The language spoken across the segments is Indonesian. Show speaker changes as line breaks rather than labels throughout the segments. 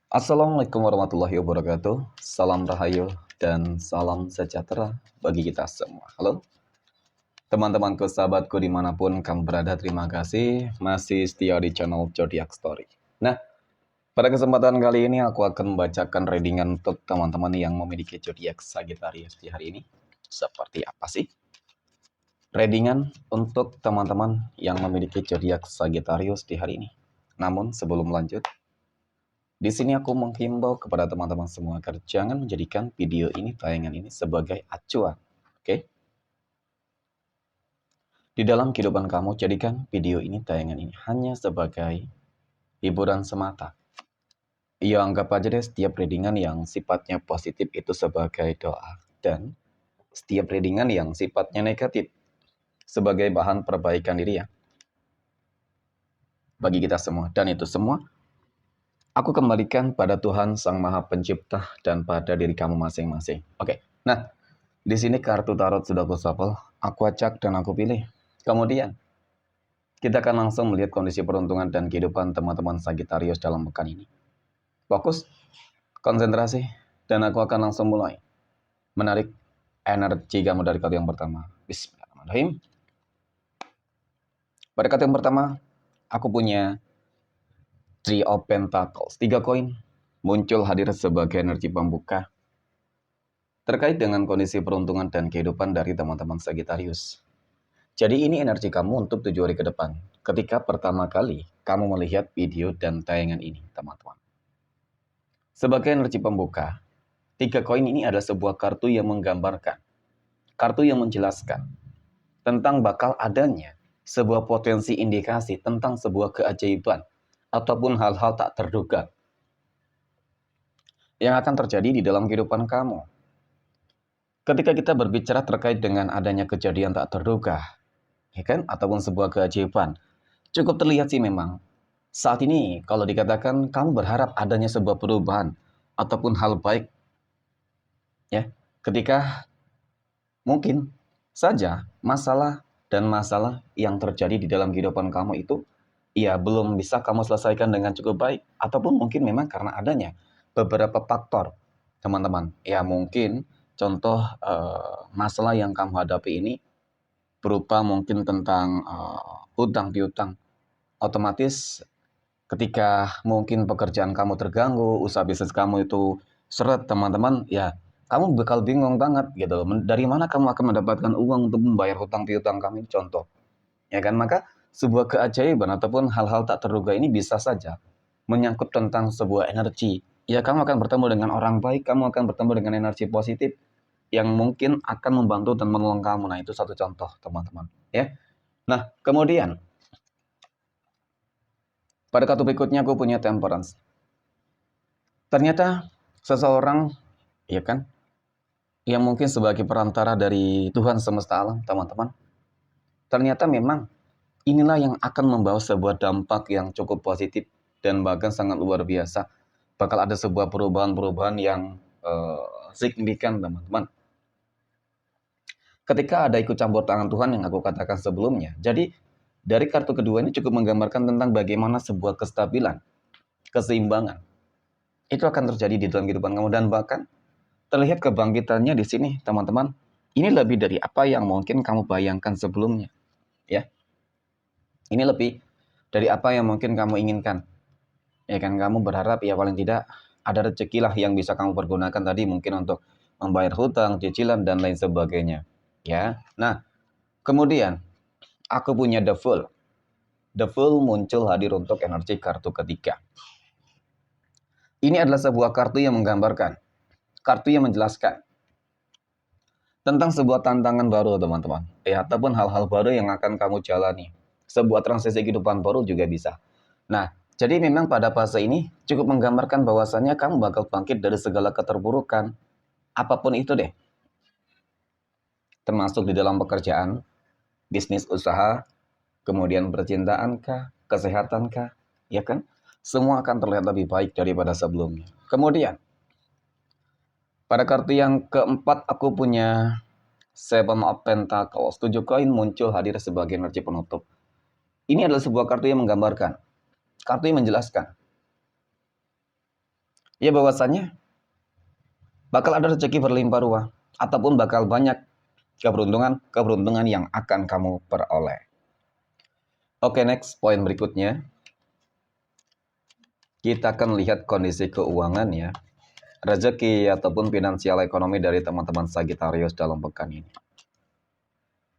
Assalamualaikum warahmatullahi wabarakatuh. Salam rahayu dan salam sejahtera bagi kita semua. Halo, teman-temanku, sahabatku dimanapun kamu berada, terima kasih masih setia di channel Zodiac Story. Nah, pada kesempatan kali ini aku akan membacakan readingan untuk teman-teman yang memiliki zodiak Sagittarius di hari ini. Seperti apa sih? Readingan untuk teman-teman yang memiliki zodiak Sagittarius di hari ini. Namun sebelum lanjut, di sini aku menghimbau kepada teman-teman semua agar jangan menjadikan video ini, tayangan ini sebagai acuan. Oke? Di dalam kehidupan kamu, jadikan video ini, tayangan ini hanya sebagai hiburan semata. Ya, anggap aja deh setiap readingan yang sifatnya positif itu sebagai doa. Dan setiap readingan yang sifatnya negatif sebagai bahan perbaikan diri ya. Bagi kita semua. Dan itu semua aku kembalikan pada Tuhan Sang Maha Pencipta dan pada diri kamu masing-masing. Oke, nah di sini kartu tarot sudah aku shuffle, aku acak dan aku pilih. Kemudian kita akan langsung melihat kondisi peruntungan dan kehidupan teman-teman Sagittarius dalam pekan ini. Fokus, konsentrasi, dan aku akan langsung mulai menarik energi kamu dari kartu yang pertama. Bismillahirrahmanirrahim. Pada kartu yang pertama, aku punya Three of Pentacles, 3 koin muncul hadir sebagai energi pembuka terkait dengan kondisi peruntungan dan kehidupan dari teman-teman Sagittarius. Jadi ini energi kamu untuk 7 hari ke depan, ketika pertama kali kamu melihat video dan tayangan ini, teman-teman. Sebagai energi pembuka, 3 koin ini adalah sebuah kartu yang menggambarkan, kartu yang menjelaskan tentang bakal adanya sebuah potensi indikasi tentang sebuah keajaiban ataupun hal-hal tak terduga yang akan terjadi di dalam kehidupan kamu. Ketika kita berbicara terkait dengan adanya kejadian tak terduga, ya kan, ataupun sebuah keajaiban, cukup terlihat sih memang saat ini kalau dikatakan kamu berharap adanya sebuah perubahan ataupun hal baik, ya, ketika mungkin saja masalah dan masalah yang terjadi di dalam kehidupan kamu itu ya belum bisa kamu selesaikan dengan cukup baik, ataupun mungkin memang karena adanya beberapa faktor, teman-teman. Ya mungkin contoh masalah yang kamu hadapi ini berupa mungkin tentang hutang piutang. Otomatis ketika mungkin pekerjaan kamu terganggu, usaha bisnis kamu itu seret, teman-teman, ya kamu bakal bingung banget gitu loh. Dari mana kamu akan mendapatkan uang untuk membayar hutang piutang kamu, contoh. Ya kan, maka sebuah keajaiban ataupun hal-hal tak terduga ini bisa saja menyangkut tentang sebuah energi. Ya, kamu akan bertemu dengan orang baik, kamu akan bertemu dengan energi positif yang mungkin akan membantu dan menolong kamu. Nah, itu satu contoh, teman-teman. Ya. Nah, kemudian pada kartu berikutnya aku punya Temperance. Ternyata seseorang, ya kan, yang mungkin sebagai perantara dari Tuhan semesta alam, teman-teman. Ternyata memang inilah yang akan membawa sebuah dampak yang cukup positif dan bahkan sangat luar biasa. Bakal ada sebuah perubahan-perubahan yang signifikan, teman-teman. Ketika ada ikut campur tangan Tuhan yang aku katakan sebelumnya. Jadi dari kartu kedua ini cukup menggambarkan tentang bagaimana sebuah kestabilan, keseimbangan itu akan terjadi di dalam kehidupan kamu, dan bahkan terlihat kebangkitannya di sini, teman-teman. Ini lebih dari apa yang mungkin kamu bayangkan sebelumnya, ya. Ini lebih dari apa yang mungkin kamu inginkan. Ya kan, kamu berharap ya paling tidak ada rezeki lah yang bisa kamu pergunakan tadi mungkin untuk membayar hutang, cicilan dan lain sebagainya. Ya. Nah, kemudian aku punya The Fool. The Fool muncul hadir untuk energi kartu ketiga. Ini adalah sebuah kartu yang menggambarkan, kartu yang menjelaskan tentang sebuah tantangan baru, teman-teman. Ya, ataupun hal-hal baru yang akan kamu jalani. Sebuah transisi kehidupan baru juga bisa. Nah, jadi memang pada fase ini cukup menggambarkan bahwasannya kamu bakal bangkit dari segala keterburukan. Apapun itu deh. Termasuk di dalam pekerjaan, bisnis usaha, kemudian percintaan kah, kesehatan kah, ya kan? Semua akan terlihat lebih baik daripada sebelumnya. Kemudian, pada kartu yang keempat aku punya Seven of Pentacles, 7 koin muncul hadir sebagai energi penutup. Ini adalah sebuah kartu yang menggambarkan, kartu yang menjelaskan Ya bahwasanya bakal ada rezeki berlimpah ruah ataupun bakal banyak keberuntungan yang akan kamu peroleh. Oke, next poin berikutnya. Kita akan lihat kondisi keuangan ya, rezeki ataupun finansial ekonomi dari teman-teman Sagittarius dalam pekan ini.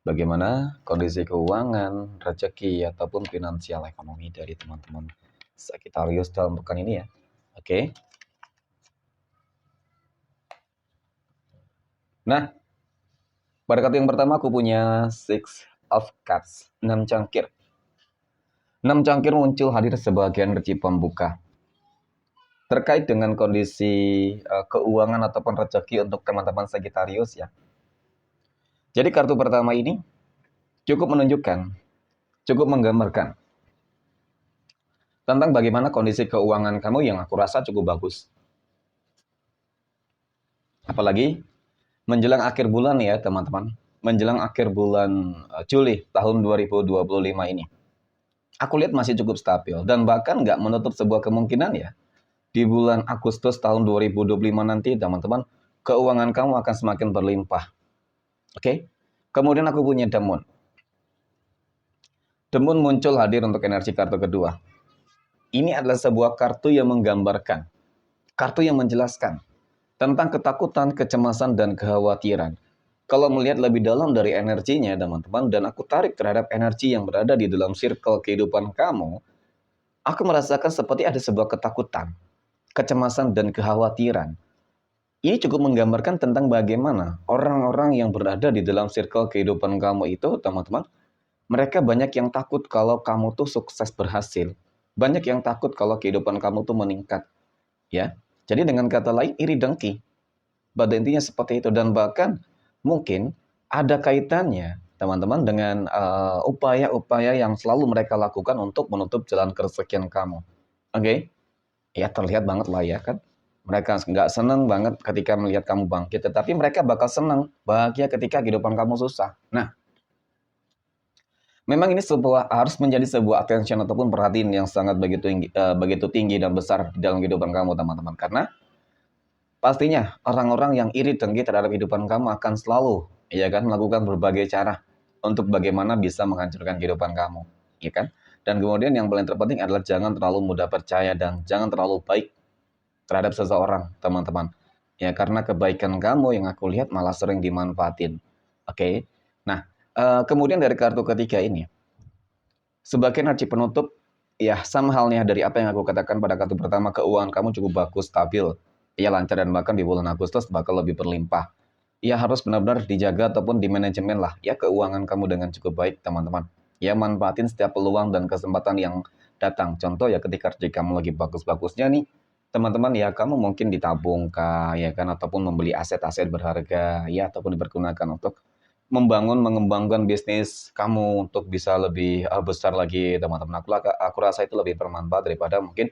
Bagaimana kondisi keuangan, rezeki ataupun finansial ekonomi dari teman-teman Sagittarius dalam pekan ini ya. Oke. Nah, pada kartu yang pertama aku punya Six of Cups, 6 cangkir. 6 cangkir muncul hadir sebagai energi pembuka. Terkait dengan kondisi keuangan ataupun rezeki untuk teman-teman Sagittarius ya. Jadi kartu pertama ini cukup menunjukkan, cukup menggambarkan tentang bagaimana kondisi keuangan kamu yang aku rasa cukup bagus. Apalagi menjelang akhir bulan ya teman-teman. Menjelang akhir bulan Juli tahun 2025 ini. Aku lihat masih cukup stabil dan bahkan nggak menutup sebuah kemungkinan ya. Di bulan Agustus tahun 2025 nanti teman-teman, keuangan kamu akan semakin berlimpah. Oke? Kemudian aku punya The Moon. The Moon muncul hadir untuk energi kartu kedua. Ini adalah sebuah kartu yang menggambarkan, kartu yang menjelaskan tentang ketakutan, kecemasan, dan kekhawatiran. Kalau melihat lebih dalam dari energinya, teman-teman, dan aku tarik terhadap energi yang berada di dalam circle kehidupan kamu, aku merasakan seperti ada sebuah ketakutan, kecemasan, dan kekhawatiran. Ini cukup menggambarkan tentang bagaimana orang-orang yang berada di dalam circle kehidupan kamu itu, teman-teman, mereka banyak yang takut kalau kamu tuh sukses berhasil. Banyak yang takut kalau kehidupan kamu tuh meningkat. Ya, jadi dengan kata lain, iri dengki. Pada intinya seperti itu. Dan bahkan mungkin ada kaitannya, teman-teman, dengan upaya-upaya yang selalu mereka lakukan untuk menutup jalan kerezekian kamu. Oke? Ya terlihat banget lah ya kan. Mereka nggak senang banget ketika melihat kamu bangkit, tetapi mereka bakal senang, bahagia ketika kehidupan kamu susah. Nah, memang ini harus menjadi sebuah attention ataupun perhatian yang sangat begitu tinggi dan besar di dalam kehidupan kamu, teman-teman. Karena pastinya orang-orang yang iri dengki terhadap kehidupan kamu akan selalu, ya kan, melakukan berbagai cara untuk bagaimana bisa menghancurkan kehidupan kamu, ya kan? Dan kemudian yang paling terpenting adalah jangan terlalu mudah percaya dan jangan terlalu baik terhadap seseorang, teman-teman. Ya, karena kebaikan kamu yang aku lihat malah sering dimanfaatin. Oke. Nah, kemudian dari kartu ketiga ini, sebagai energi penutup, ya sama halnya dari apa yang aku katakan pada kartu pertama, keuangan kamu cukup bagus, stabil, ya lancar dan bahkan di bulan Agustus bakal lebih berlimpah. Ya harus benar-benar dijaga ataupun dimanajemen lah ya keuangan kamu dengan cukup baik, teman-teman. Ya manfaatin setiap peluang dan kesempatan yang datang. Contoh ya ketika rezeki kamu lagi bagus-bagusnya nih, teman-teman ya kamu mungkin ditabung kah ya kan ataupun membeli aset-aset berharga ya ataupun dipergunakan untuk membangun, mengembangkan bisnis kamu untuk bisa lebih besar lagi, teman-teman. Aku rasa itu lebih bermanfaat daripada mungkin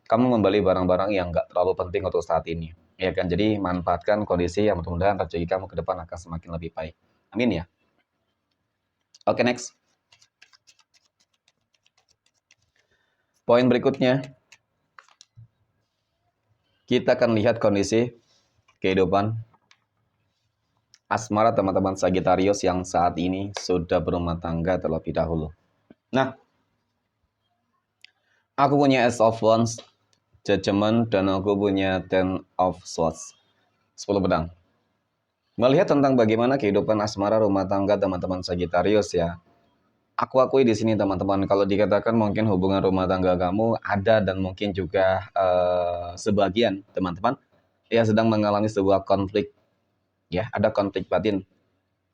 kamu membeli barang-barang yang nggak terlalu penting untuk saat ini. Ya kan, jadi manfaatkan kondisi yang mudah-mudahan rezeki kamu ke depan akan semakin lebih baik. Amin ya. Oke, next. Poin berikutnya, kita akan lihat kondisi kehidupan asmara teman-teman Sagittarius yang saat ini sudah berumah tangga terlebih dahulu. Nah, aku punya Ace of Wands, Judgment, dan aku punya Ten of Swords, 10 pedang. Melihat tentang bagaimana kehidupan asmara rumah tangga teman-teman Sagittarius ya. Aku akui di sini teman-teman, kalau dikatakan mungkin hubungan rumah tangga kamu ada dan mungkin juga sebagian teman-teman ya sedang mengalami sebuah konflik. Ya, ada konflik batin.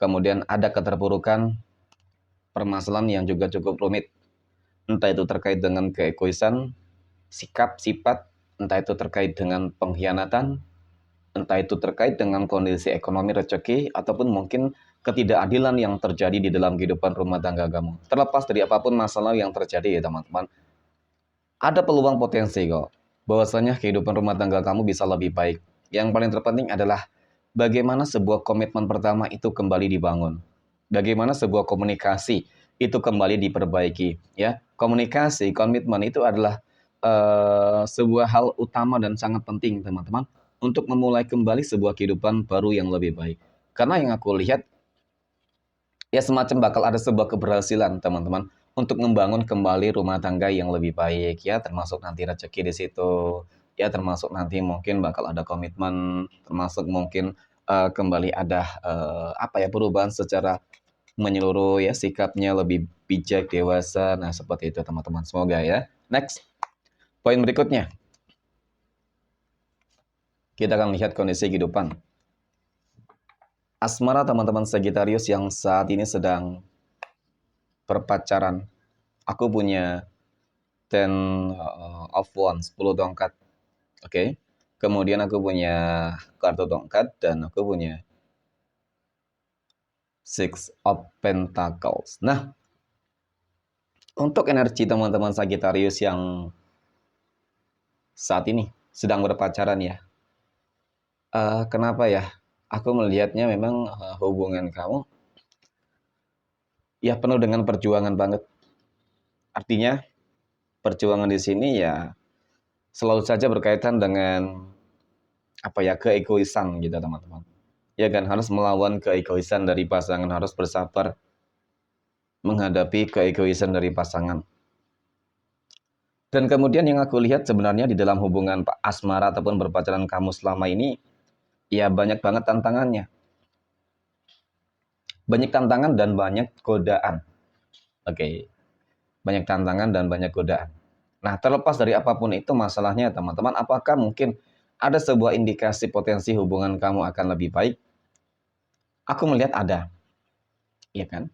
Kemudian ada keterpurukan, permasalahan yang juga cukup rumit. Entah itu terkait dengan keegoisan, sikap, sifat, entah itu terkait dengan pengkhianatan, entah itu terkait dengan kondisi ekonomi rezeki, ataupun mungkin ketidakadilan yang terjadi di dalam kehidupan rumah tangga kamu. Terlepas dari apapun masalah yang terjadi ya teman-teman, ada peluang potensi kok, bahwasanya kehidupan rumah tangga kamu bisa lebih baik. Yang paling terpenting adalah bagaimana sebuah komitmen pertama itu kembali dibangun. Bagaimana sebuah komunikasi itu kembali diperbaiki. Ya, komunikasi, komitmen itu adalah sebuah hal utama dan sangat penting, teman-teman, untuk memulai kembali sebuah kehidupan baru yang lebih baik. Karena yang aku lihat, ya semacam bakal ada sebuah keberhasilan, teman-teman, untuk membangun kembali rumah tangga yang lebih baik, ya, termasuk nanti rezeki di situ, ya, termasuk nanti mungkin bakal ada komitmen, termasuk mungkin kembali ada apa ya, perubahan secara menyeluruh, ya, sikapnya lebih bijak, dewasa. Nah, seperti itu, teman-teman. Semoga ya. Next, poin berikutnya. Kita akan lihat kondisi kehidupan asmara teman-teman Sagittarius yang saat ini sedang berpacaran. Aku punya Ten of Wands, 10 tongkat. Oke. Kemudian aku punya kartu tongkat dan aku punya Six of Pentacles. Nah, untuk energi teman-teman Sagittarius yang saat ini sedang berpacaran ya. Kenapa ya? Aku melihatnya memang hubungan kamu ya penuh dengan perjuangan banget. Artinya perjuangan di sini ya selalu saja berkaitan dengan apa ya, keegoisan gitu, teman-teman. Ya kan, harus melawan keegoisan dari pasangan, harus bersabar menghadapi keegoisan dari pasangan. Dan kemudian yang aku lihat sebenarnya di dalam hubungan Pak asmara ataupun berpacaran kamu selama ini, ya banyak banget tantangannya. Banyak tantangan dan banyak godaan. Oke, banyak tantangan dan banyak godaan. Nah, terlepas dari apapun itu masalahnya, teman-teman, apakah mungkin ada sebuah indikasi potensi hubungan kamu akan lebih baik? Aku melihat ada, ya kan?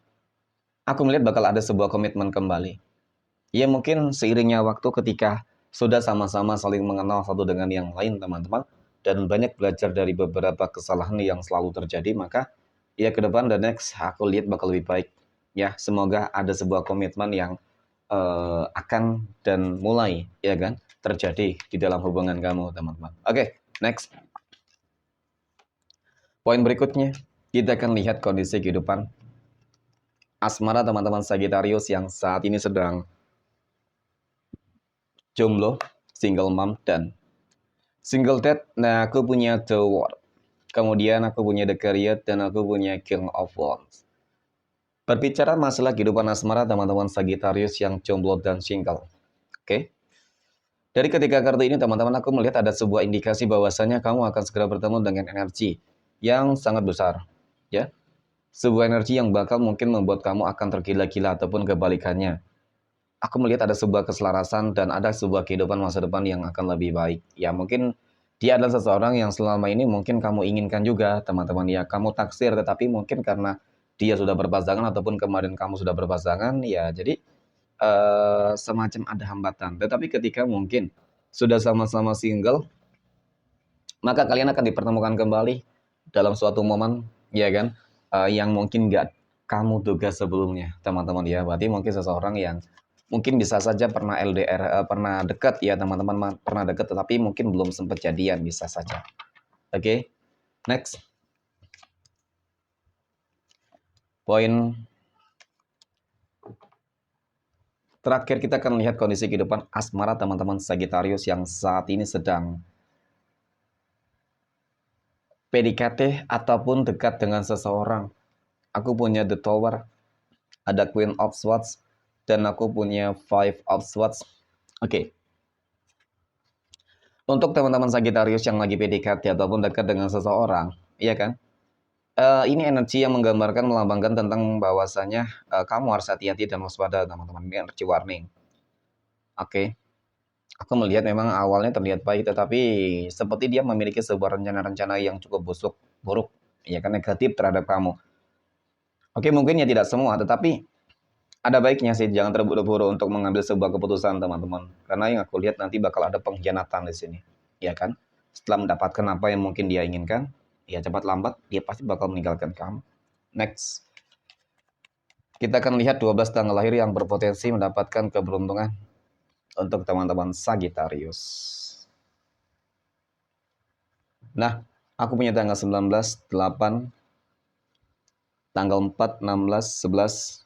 Aku melihat bakal ada sebuah komitmen kembali. Ya mungkin seiringnya waktu ketika sudah sama-sama saling mengenal satu dengan yang lain, teman-teman, dan banyak belajar dari beberapa kesalahan yang selalu terjadi, maka ya ke depan dan next aku lihat bakal lebih baik. Ya, semoga ada sebuah komitmen yang akan dan mulai, ya kan, terjadi di dalam hubungan kamu, teman-teman. Oke, next. Poin berikutnya, kita akan lihat kondisi kehidupan asmara teman-teman Sagittarius yang saat ini sedang jomblo, single mom, dan single dad. Nah, aku punya The World. Kemudian aku punya The Career dan aku punya King of Wands. Berbicara masalah kehidupan asmara teman-teman Sagittarius yang jomblo dan single. Oke. Dari ketiga kartu ini teman-teman aku melihat ada sebuah indikasi bahwasanya kamu akan segera bertemu dengan energi yang sangat besar. Ya. Sebuah energi yang bakal mungkin membuat kamu akan tergila-gila ataupun kebalikannya. Aku melihat ada sebuah keselarasan dan ada sebuah kehidupan masa depan yang akan lebih baik. Ya mungkin dia adalah seseorang yang selama ini mungkin kamu inginkan juga, teman-teman. Ya kamu taksir, tetapi mungkin karena dia sudah berpasangan ataupun kemarin kamu sudah berpasangan, ya jadi semacam ada hambatan. Tetapi ketika mungkin sudah sama-sama single, maka kalian akan dipertemukan kembali dalam suatu momen, ya kan, yang mungkin nggak kamu duga sebelumnya, teman-teman ya. Berarti mungkin seseorang yang mungkin bisa saja pernah LDR, pernah dekat ya teman-teman, pernah dekat tetapi mungkin belum sempat jadian, bisa saja. Oke, next. Poin terakhir kita akan lihat kondisi kehidupan asmara teman-teman Sagittarius yang saat ini sedang PDKT ataupun dekat dengan seseorang. Aku punya The Tower, ada Queen of Swords, dan aku punya Five of Swords. Oke. Untuk teman-teman Sagittarius yang lagi PDKT ataupun dekat dengan seseorang, iya kan? Ini energi yang menggambarkan, melambangkan tentang bahwasanya kamu harus hati-hati dan waspada, teman-teman. Ini energi warning. Oke. Aku melihat memang awalnya terlihat baik, tetapi seperti dia memiliki sebuah rencana-rencana yang cukup buruk, ya kan, negatif terhadap kamu. Oke, mungkin ya tidak semua, tetapi ada baiknya sih jangan terburu-buru untuk mengambil sebuah keputusan, teman-teman. Karena yang aku lihat nanti bakal ada pengkhianatan di sini, ya kan? Setelah mendapatkan apa yang mungkin dia inginkan, ya cepat lambat dia pasti bakal meninggalkan kamu. Next. Kita akan lihat 12 tanggal lahir yang berpotensi mendapatkan keberuntungan untuk teman-teman Sagittarius. Nah, aku punya tanggal 19, 8, tanggal 4, 16, 11,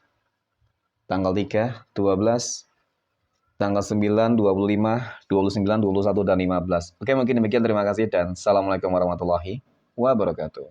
tanggal 3, 12, tanggal 9, 25, 29, 21, dan 15. Oke, mungkin demikian. Terima kasih dan Assalamualaikum warahmatullahi wabarakatuh.